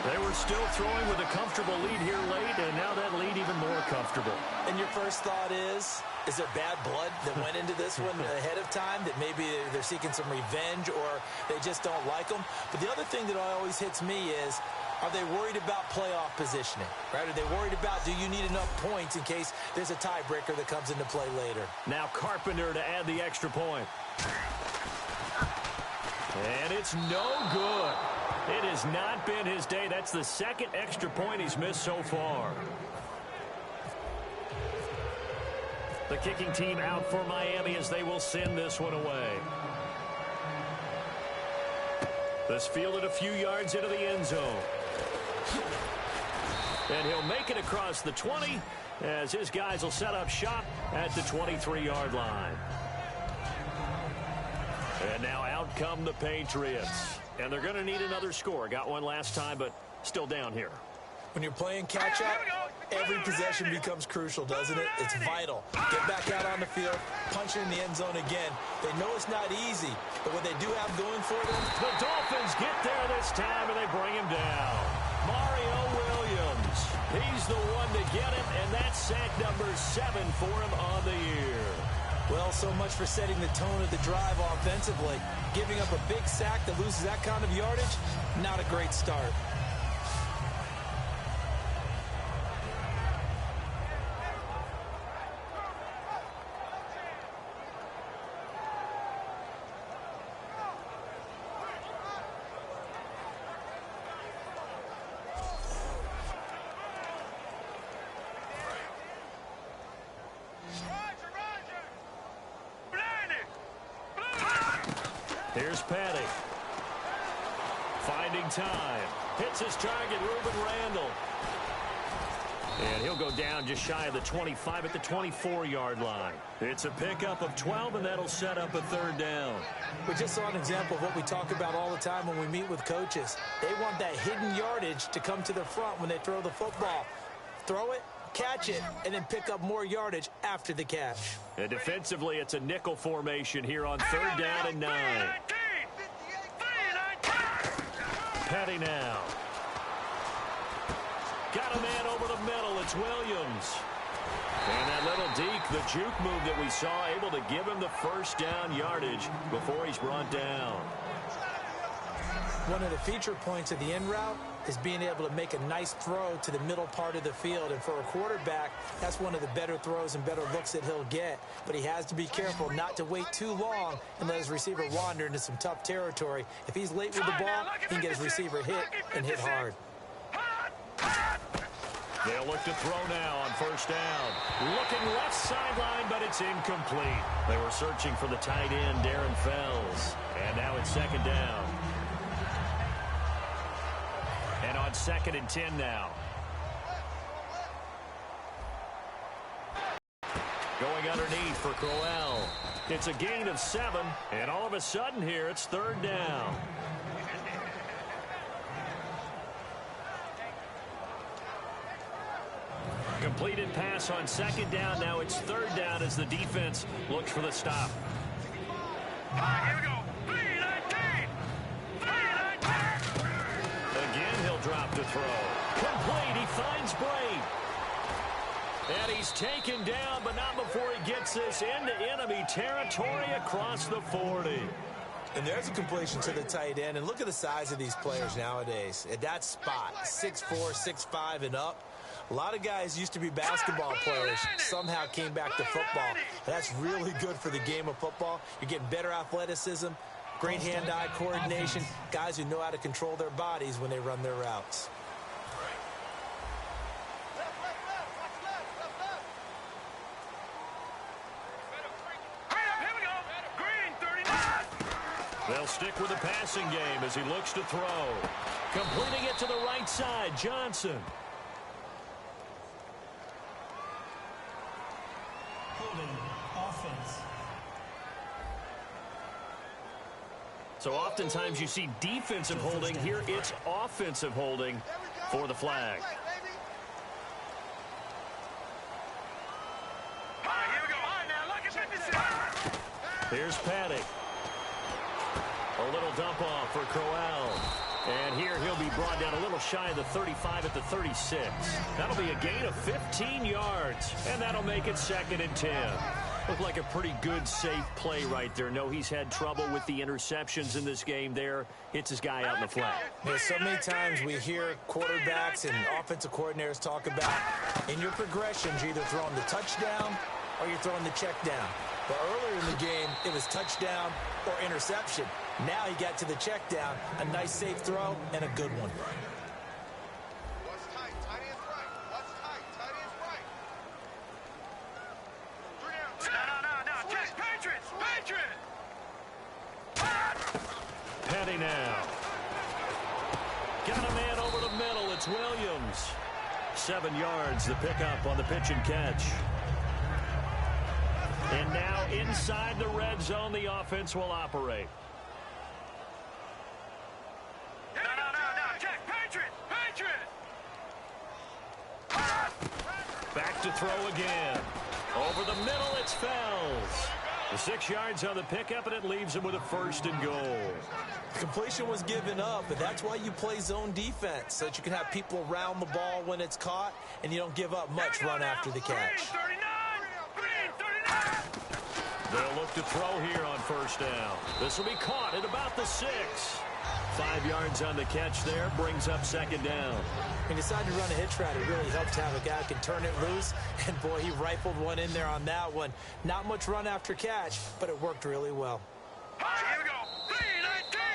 They were still throwing with a comfortable lead here late, and now that lead even more comfortable. And your first thought is there bad blood that went into this one ahead of time, that maybe they're seeking some revenge or they just don't like them? But the other thing that always hits me is, are they worried about playoff positioning, right? Are they worried about, do you need enough points in case there's a tiebreaker that comes into play later? Now Carpenter to add the extra point. And it's no good. It has not been his day. That's the 2nd extra point he's missed so far. The kicking team out for Miami as they will send this one away. This fielded a few yards into the end zone. And he'll make it across the 20 as his guys will set up shop at the 23-yard line. And now out come the Patriots. And they're going to need another score. Got one last time, but still down here. When you're playing catch-up, every possession becomes crucial, doesn't it? It's vital. Get back out on the field, punch it in the end zone again. They know it's not easy, but what they do have going for them... The Dolphins get there this time, and they bring him down. Mario Williams. He's the one to get him, and that's sack number 7 for him on the year. Well, so much for setting the tone of the drive offensively. Giving up a big sack that loses that kind of yardage, not a great start. Here's Patty. Finding time. Hits his target, Reuben Randall. And he'll go down just shy of the 25 at the 24-yard line. It's a pickup of 12, and that'll set up a 3rd down. We just saw an example of what we talk about all the time when we meet with coaches. They want that hidden yardage to come to the front when they throw the football. Throw it, catch it, and then pick up more yardage after the catch. And defensively, it's a nickel formation here on 3rd down and 9. Petty now. Got a man over the middle. It's Williams. And that little deke, the juke move that we saw, able to give him the 1st down yardage before he's brought down. One of the feature points of the in route is being able to make a nice throw to the middle part of the field. And for a quarterback, that's one of the better throws and better looks that he'll get. But he has to be careful not to wait too long and let his receiver wander into some tough territory. If he's late with the ball, he can get his receiver hit and hit hard. They'll look to throw now on 1st down. Looking left sideline, but it's incomplete. They were searching for the tight end, Darren Fells. And now it's 2nd down. And on 2nd and 10 now. Going underneath for Crowell. It's a gain of 7, and all of a sudden here it's 3rd down. Completed pass on 2nd down. Now it's 3rd down as the defense looks for the stop. Here we go. 3-19. Again, he'll drop to throw. Complete. He finds Braid. And he's taken down, but not before he gets this into enemy territory across the 40. And there's a completion to the tight end. And look at the size of these players nowadays. At that spot, 6'4", 6'5", and up. A lot of guys used to be basketball players, somehow came back to football. That's really good for the game of football. You're getting better athleticism, great hand-eye coordination, guys who know how to control their bodies when they run their routes. They'll stick with the passing game as he looks to throw. Completing it to the right side, Johnson. Holding offense. So oftentimes you see defensive holding. Here it's offensive holding for the flag. Here's Paddock. A little dump off for Crowell. And here he'll be brought down a little shy of the 35 at the 36. That'll be a gain of 15 yards. And that'll make it 2nd and 10. Looked like a pretty good, safe play right there. No, he's had trouble with the interceptions in this game there. Hits his guy out in the flat. Yeah, so many times we hear quarterbacks and offensive coordinators talk about in your progressions, you're either throwing the touchdown or you're throwing the check down. But earlier in the game, it was touchdown or interception. Now he got to the check down, a nice safe throw, and a good one. What's tight? Tight end's right. What's tight? Tight end's right. No. Just Patriots. Petty now. Got a man over the middle. It's Williams. 7 yards, the pickup on the pitch and catch. And now inside the red zone, the offense will operate. No. Jack, Patriot. Back to throw again. Over the middle, it's Fells. The 6 yards on the pickup, and it leaves him with a 1st and goal. Completion was given up, but that's why you play zone defense, so that you can have people around the ball when it's caught, and you don't give up much run after the catch. They'll look to throw here on 1st down. This will be caught at about the 6. 5 yards on the catch there, brings up 2nd down. He decided to run a hitch route. It really helps to have a guy who can turn it loose, and boy, he rifled one in there on that one. Not much run after catch, but it worked really well. Here we go.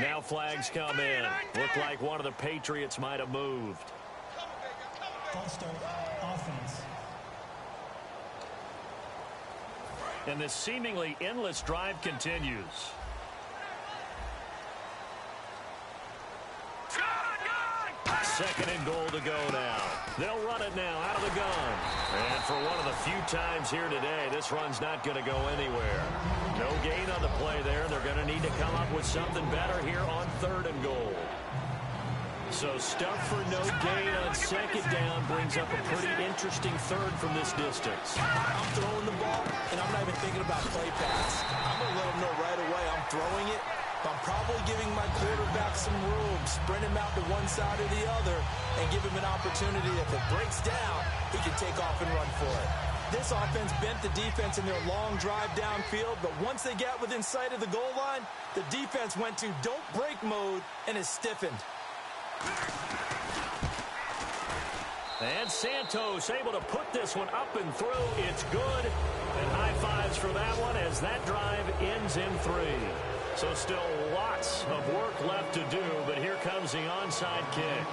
Now flags come in. Looked like one of the Patriots might have moved. False start offense. And this seemingly endless drive continues. Second and goal to go now. They'll run it now out of the gun. And for one of the few times here today, this run's not going to go anywhere. No gain on the play there. They're going to need to come up with something better here on 3rd and goal. So stuff for no gain on 2nd down brings up a pretty interesting 3rd from this distance. I'm throwing the ball, and I'm not even thinking about play pass. I'm going to let him know right away I'm throwing it. I'm probably giving my quarterback some room, sprint him out to one side or the other, and give him an opportunity. If it breaks down, he can take off and run for it. This offense bent the defense in their long drive downfield, but once they got within sight of the goal line, the defense went to don't break mode and is stiffened. And Santos able to put this one up and through. It's good. And high fives for that one as that drive ends in 3. So still lots of work left to do, but here comes the onside kick.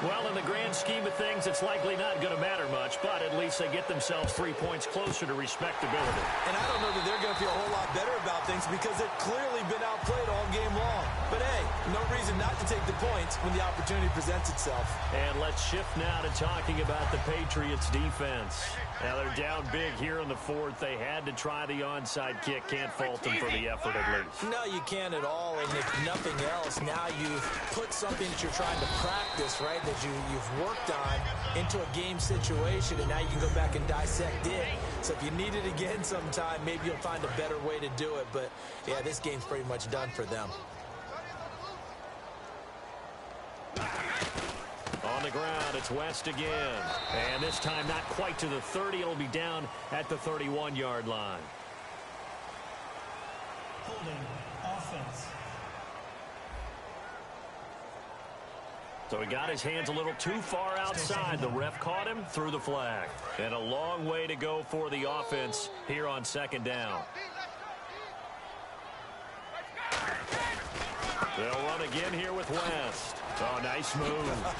Well, in the grand scheme of things, it's likely not going to matter much, but at least they get themselves 3 points closer to respectability. And I don't know that they're going to feel a whole lot better about things because they've clearly been outplayed all game long. But, hey, no reason not to take the points when the opportunity presents itself. And let's shift now to talking about the Patriots' defense. Now, they're down big here in the 4th. They had to try the onside kick. Can't fault them for the effort at least. No, you can't at all. And if nothing else, now you've put something that you're trying to practice, right, that you've worked on into a game situation, and now you can go back and dissect it. So if you need it again sometime, maybe you'll find a better way to do it. But, yeah, this game's pretty much done for them. On the ground, it's West again. And this time not quite to the 30. It'll be down at the 31-yard line. Holding offense. So he got his hands a little too far outside. The ref caught him, threw the flag. And a long way to go for the offense here on 2nd down. They'll run again here with West. Oh, nice move.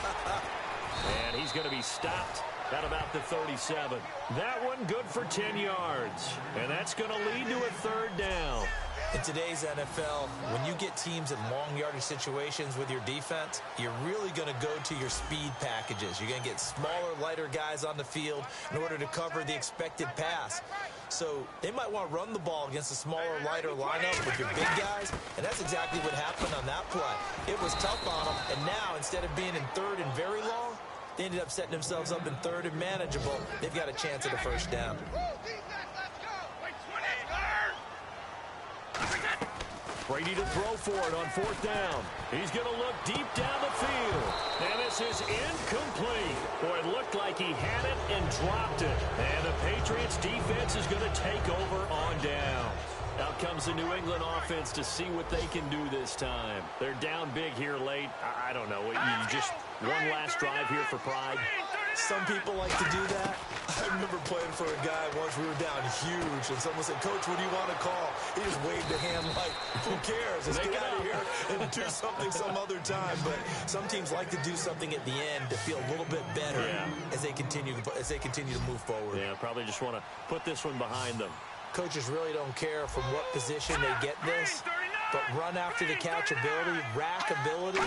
And he's going to be stopped at about the 37. That one good for 10 yards. And that's going to lead to a third down. In today's NFL, when you get teams in long yardage situations with your defense, you're really going to go to your speed packages. You're going to get smaller, lighter guys on the field in order to cover the expected pass. So they might want to run the ball against a smaller, lighter lineup with your big guys, and that's exactly what happened on that play. It was tough on them, and now instead of being in third and very long, they ended up setting themselves up in third and manageable. They've got a chance at a first down. Brady to throw for it on fourth down. He's going to look deep down the field. And this is incomplete. Boy, it looked like he had it and dropped it. And the Patriots defense is going to take over on down. Out comes the New England offense to see what they can do this time. They're down big here late. I don't know. You just one last drive here for pride. Some people like to do that. I remember playing for a guy once. We were down huge, and someone said, "Coach, what do you want to call?" He just waved a hand like, who cares? Let's get out of here and do something some other time. But some teams like to do something at the end to feel a little bit better as they continue to move forward. Yeah, probably just want to put this one behind them. Coaches really don't care from what position they get this, but run after the catch ability, rack ability,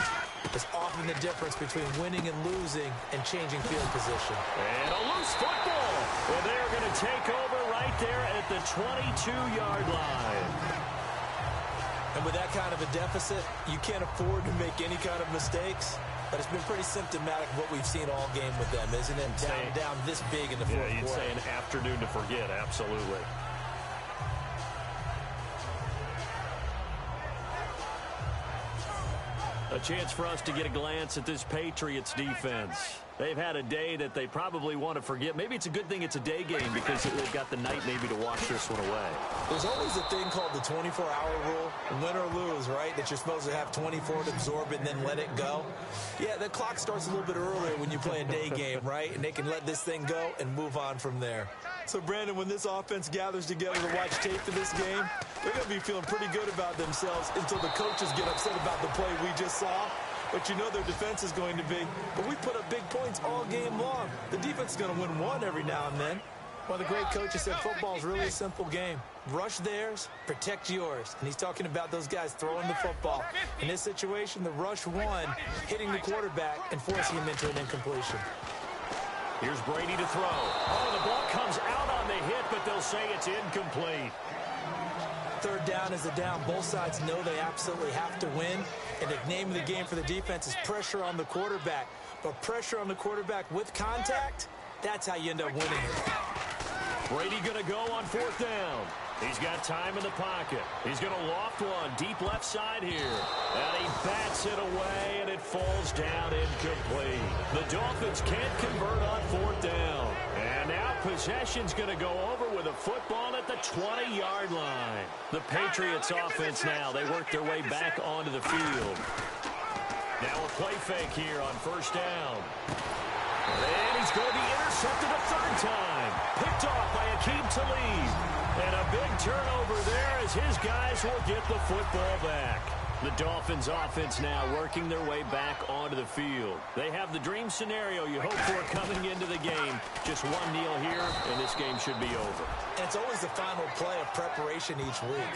is often the difference between winning and losing and changing field position. And a loose football. Well, they're going to take over right there at the 22-yard line. And with that kind of a deficit, you can't afford to make any kind of mistakes. But it's been pretty symptomatic of what we've seen all game with them, isn't it? Down this big in the fourth quarter. You'd say an afternoon to forget, absolutely. A chance for us to get a glance at this Patriots defense. They've had a day that they probably want to forget. Maybe it's a good thing it's a day game because they've got the night maybe to wash this one away. There's always a thing called the 24-hour rule, win or lose, right? That you're supposed to have 24 to absorb it and then let it go. Yeah, the clock starts a little bit earlier when you play a day game, right? And they can let this thing go and move on from there. So, Brandon, when this offense gathers together to watch tape for this game, they're going to be feeling pretty good about themselves until the coaches get upset about the play we just saw. But you know their defense is going to be. But we put up big points all game long. The defense is going to win one every now and then. One of the great coaches said football is really a simple game. Rush theirs, protect yours. And he's talking about those guys throwing the football. In this situation, the rush one, hitting the quarterback and forcing him into an incompletion. Here's Brady to throw. Oh, the ball comes out on the hit, but they'll say it's incomplete. Third down is a down. Both sides know they absolutely have to win. And the name of the game for the defense is pressure on the quarterback. But pressure on the quarterback with contact, that's how you end up winning it. Brady going to go on fourth down. He's got time in the pocket. He's going to loft one deep left side here. And he bats it away, and it falls down incomplete. The Dolphins can't convert on fourth down. And now possession's going to go over with a football at the 20-yard line. The Patriots offense now, they work their way back onto the field. Now a play fake here on first down. And he's going to be intercepted a third time. Picked off by Akeem Talib. And a big turnover there as his guys will get the football back. The Dolphins offense now working their way back onto the field. They have the dream scenario you hope for coming into the game. Just one kneel here, and this game should be over. And it's always the final play of preparation each week.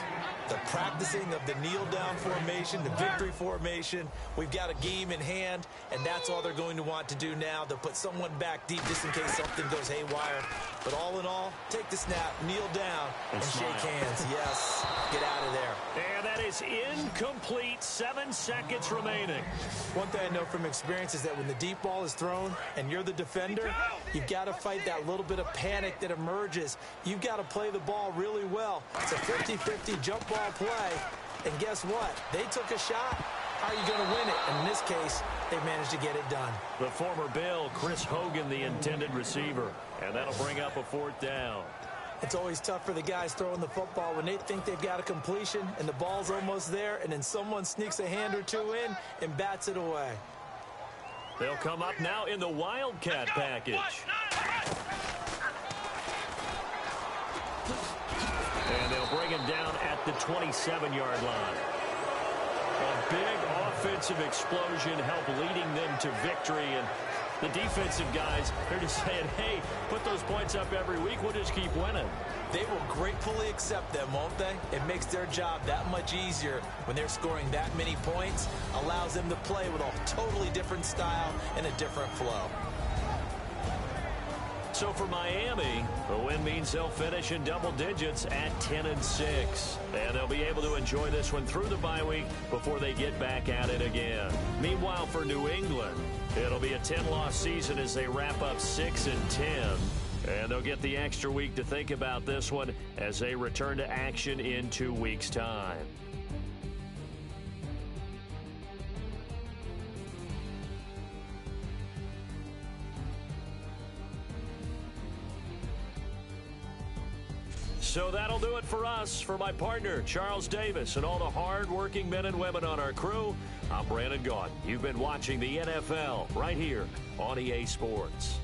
The practicing of the kneel-down formation, the victory formation. We've got a game in hand, and that's all they're going to want to do now. They'll put someone back deep just in case something goes haywire. But all in all, take the snap, kneel down, and shake hands. Yes, get out of there. And that is incomplete. 7 seconds remaining. One thing I know from experience is that when the deep ball is thrown and you're the defender, you've got to fight that little bit of panic that emerges. You've got to play the ball really well. It's a 50-50 jump ball play. And guess what? They took a shot. How are you going to win it? And in this case, they managed to get it done. The former Bill, Chris Hogan, the intended receiver. And that'll bring up a fourth down. It's always tough for the guys throwing the football when they think they've got a completion and the ball's almost there, and then someone sneaks a hand or two in and bats it away. They'll come up now in the Wildcat package. And they'll bring him down at the 27-yard line. A big offensive explosion helped leading them to victory, and The defensive guys, they're just saying, hey, put those points up every week. We'll just keep winning. They will gratefully accept them, won't they? It makes their job that much easier when they're scoring that many points. Allows them to play with a totally different style and a different flow. So for Miami, the win means they'll finish in double digits at 10-6. And they'll be able to enjoy this one through the bye week before they get back at it again. Meanwhile, for New England, it'll be a 10-loss season as they wrap up 6-10. And they'll get the extra week to think about this one as they return to action in 2 weeks' time. So that'll do it for us. For my partner, Charles Davis, and all the hard-working men and women on our crew, I'm Brandon Gaudin. You've been watching the NFL right here on EA Sports.